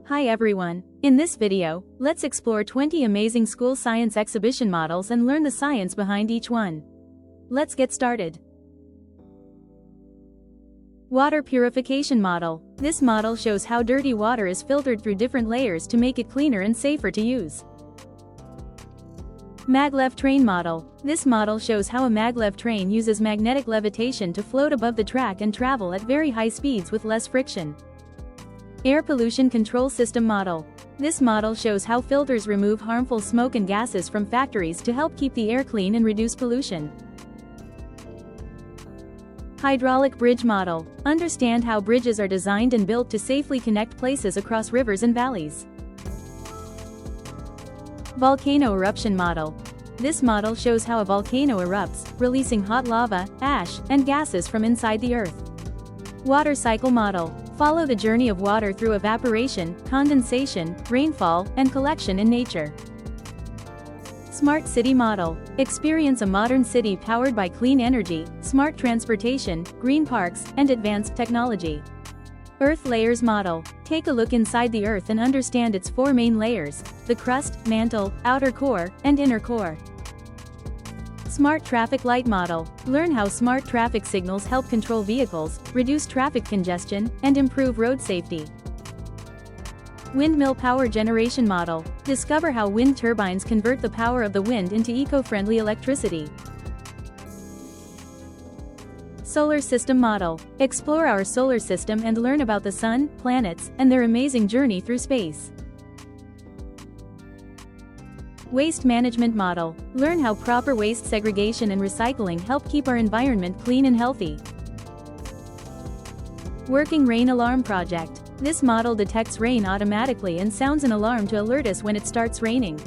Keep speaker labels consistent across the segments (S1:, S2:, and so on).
S1: Hi everyone, in this video, let's explore 20 amazing school science exhibition models and learn the science behind each one. Let's get started. Water Purification Model. This model shows how dirty water is filtered through different layers to make it cleaner and safer to use. Maglev Train Model. This model shows how a maglev train uses magnetic levitation to float above the track and travel at very high speeds with less friction. Air Pollution Control System Model. This model shows how filters remove harmful smoke and gases from factories to help keep the air clean and reduce pollution. Hydraulic Bridge Model. Understand how bridges are designed and built to safely connect places across rivers and valleys. Volcano Eruption Model. This model shows how a volcano erupts, releasing hot lava, ash, and gases from inside the earth. Water Cycle Model. Follow the journey of water through evaporation, condensation, rainfall, and collection in nature. Smart City Model. Experience a modern city powered by clean energy, smart transportation, green parks, and advanced technology. Earth Layers Model. Take a look inside the Earth and understand its four main layers: the crust, mantle, outer core, and inner core. Smart Traffic Light Model. Learn how smart traffic signals help control vehicles, reduce traffic congestion, and improve road safety. Windmill Power Generation Model. Discover how wind turbines convert the power of the wind into eco-friendly electricity. Solar System Model. Explore our solar system and learn about the sun, planets, and their amazing journey through space. Waste Management Model. Learn how proper waste segregation and recycling help keep our environment clean and healthy. Working Rain Alarm Project. This model detects rain automatically and sounds an alarm to alert us when it starts raining.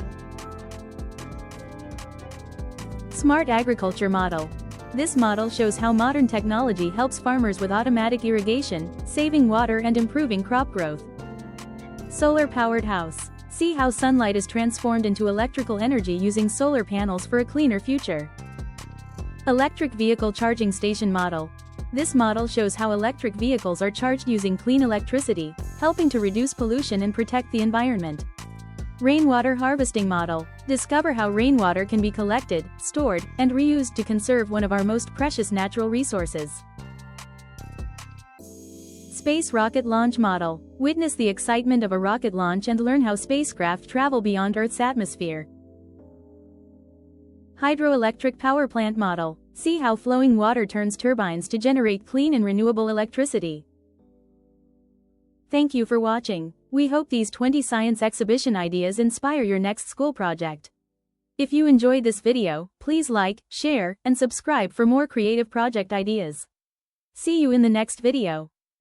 S1: Smart Agriculture Model. This model shows how modern technology helps farmers with automatic irrigation, saving water and improving crop growth. Solar Powered House. See how sunlight is transformed into electrical energy using solar panels for a cleaner future. Electric Vehicle Charging Station Model. This model shows how electric vehicles are charged using clean electricity, helping to reduce pollution and protect the environment. Rainwater Harvesting Model. Discover how rainwater can be collected, stored, and reused to conserve one of our most precious natural resources. Space Rocket Launch Model. Witness the excitement of a rocket launch and learn how spacecraft travel beyond Earth's atmosphere. Hydroelectric Power Plant Model. See how flowing water turns turbines to generate clean and renewable electricity. Thank you for watching. We hope these 20 science exhibition ideas inspire your next school project. If you enjoyed this video, please like, share, and subscribe for more creative project ideas. See you in the next video.